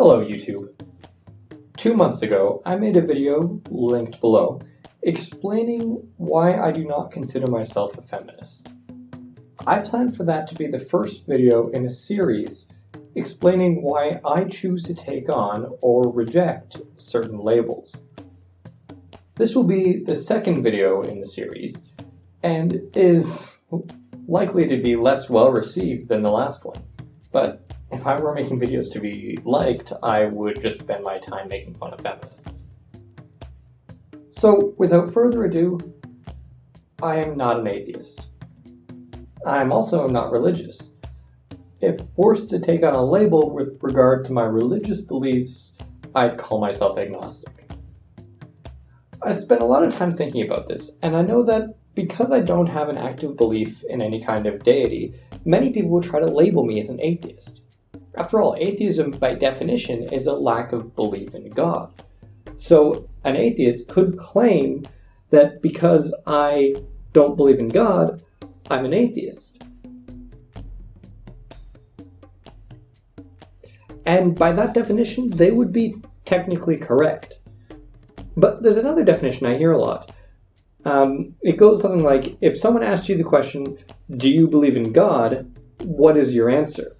Hello YouTube. 2 months ago, I made a video, linked below, explaining why I do not consider myself a feminist. I plan for that to be the first video in a series explaining why I choose to take on or reject certain labels. This will be the second video in the series, and is likely to be less well received than the last one, but if I were making videos to be liked, I would just spend my time making fun of feminists. So, without further ado, I am not an atheist. I am also not religious. If forced to take on a label with regard to my religious beliefs, I'd call myself agnostic. I spent a lot of time thinking about this, and I know that because I don't have an active belief in any kind of deity, many people would try to label me as an atheist. After all, atheism by definition is a lack of belief in God. So an atheist could claim that because I don't believe in God, I'm an atheist. And by that definition, they would be technically correct. But there's another definition I hear a lot. It goes something like, if someone asks you the question, do you believe in God? What is your answer?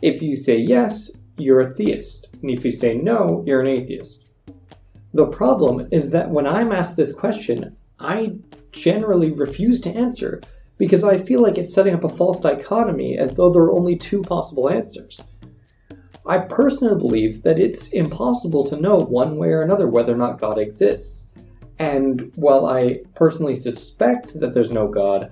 If you say yes, you're a theist, and if you say no, you're an atheist. The problem is that when I'm asked this question, I generally refuse to answer because I feel like it's setting up a false dichotomy as though there are only two possible answers. I personally believe that it's impossible to know one way or another whether or not God exists. And while I personally suspect that there's no God,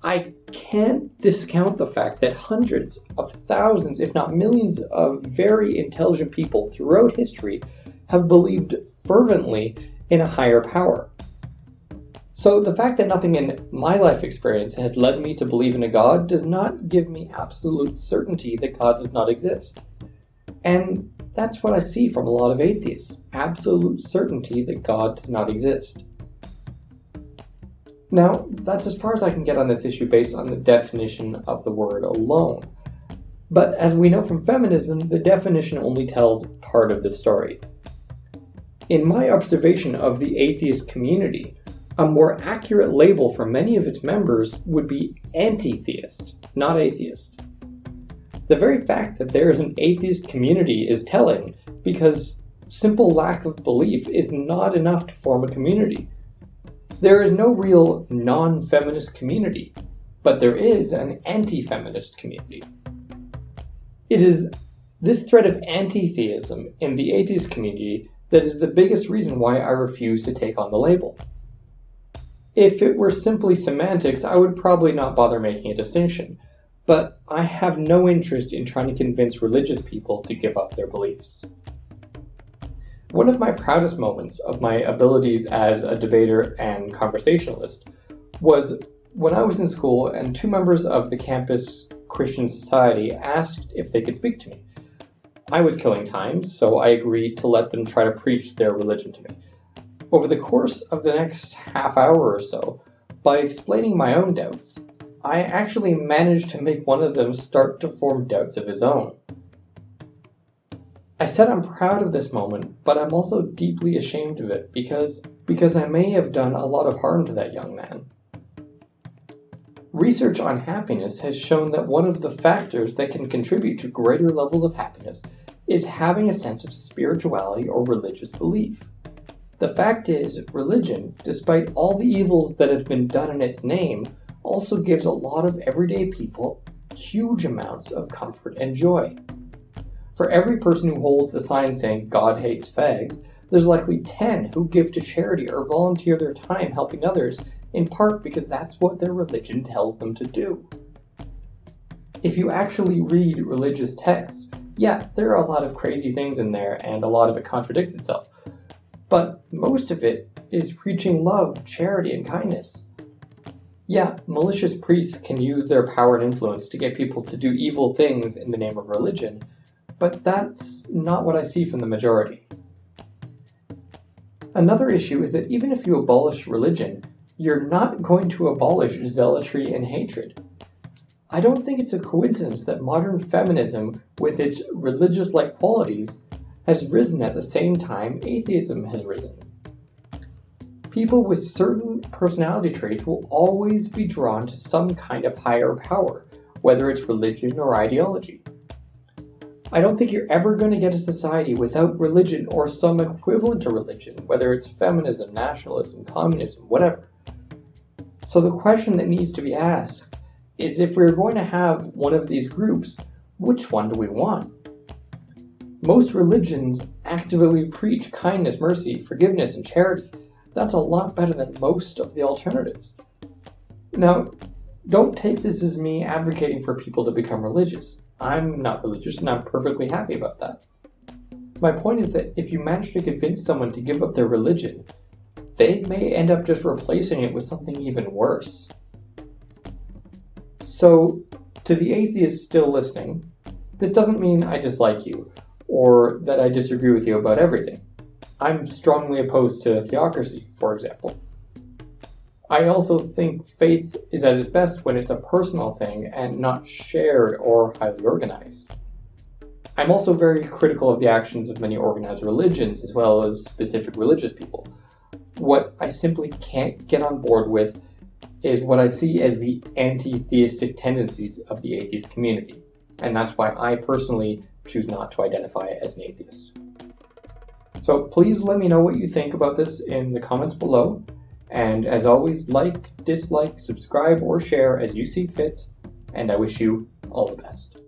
I can't discount the fact that hundreds of thousands, if not millions, of very intelligent people throughout history have believed fervently in a higher power. So the fact that nothing in my life experience has led me to believe in a God does not give me absolute certainty that God does not exist. And that's what I see from a lot of atheists, absolute certainty that God does not exist. Now, that's as far as I can get on this issue based on the definition of the word alone. But as we know from feminism, the definition only tells part of the story. In my observation of the atheist community, a more accurate label for many of its members would be anti-theist, not atheist. The very fact that there is an atheist community is telling, because simple lack of belief is not enough to form a community. There is no real non-feminist community, but there is an anti-feminist community. It is this thread of anti-theism in the atheist community that is the biggest reason why I refuse to take on the label. If it were simply semantics, I would probably not bother making a distinction, but I have no interest in trying to convince religious people to give up their beliefs. One of my proudest moments of my abilities as a debater and conversationalist was when I was in school and two members of the campus Christian society asked if they could speak to me. I was killing time, so I agreed to let them try to preach their religion to me. Over the course of the next half hour or so, by explaining my own doubts, I actually managed to make one of them start to form doubts of his own. I said I'm proud of this moment, but I'm also deeply ashamed of it because I may have done a lot of harm to that young man. Research on happiness has shown that one of the factors that can contribute to greater levels of happiness is having a sense of spirituality or religious belief. The fact is, religion, despite all the evils that have been done in its name, also gives a lot of everyday people huge amounts of comfort and joy. For every person who holds a sign saying God hates fags, there's likely 10 who give to charity or volunteer their time helping others, in part because that's what their religion tells them to do. If you actually read religious texts, yeah, there are a lot of crazy things in there and a lot of it contradicts itself, but most of it is preaching love, charity, and kindness. Yeah, malicious priests can use their power and influence to get people to do evil things in the name of religion, but that's not what I see from the majority. Another issue is that even if you abolish religion, you're not going to abolish zealotry and hatred. I don't think it's a coincidence that modern feminism, with its religious-like qualities, has risen at the same time atheism has risen. People with certain personality traits will always be drawn to some kind of higher power, whether it's religion or ideology. I don't think you're ever going to get a society without religion or some equivalent to religion, whether it's feminism, nationalism, communism, whatever. So the question that needs to be asked is, if we're going to have one of these groups, which one do we want? Most religions actively preach kindness, mercy, forgiveness, and charity. That's a lot better than most of the alternatives. Now, don't take this as me advocating for people to become religious. I'm not religious, and I'm perfectly happy about that. My point is that if you manage to convince someone to give up their religion, they may end up just replacing it with something even worse. So, to the atheists still listening, this doesn't mean I dislike you, or that I disagree with you about everything. I'm strongly opposed to theocracy, for example. I also think faith is at its best when it's a personal thing and not shared or highly organized. I'm also very critical of the actions of many organized religions as well as specific religious people. What I simply can't get on board with is what I see as the anti-theistic tendencies of the atheist community, and that's why I personally choose not to identify as an atheist. So please let me know what you think about this in the comments below. And as always, like, dislike, subscribe, or share as you see fit, and I wish you all the best.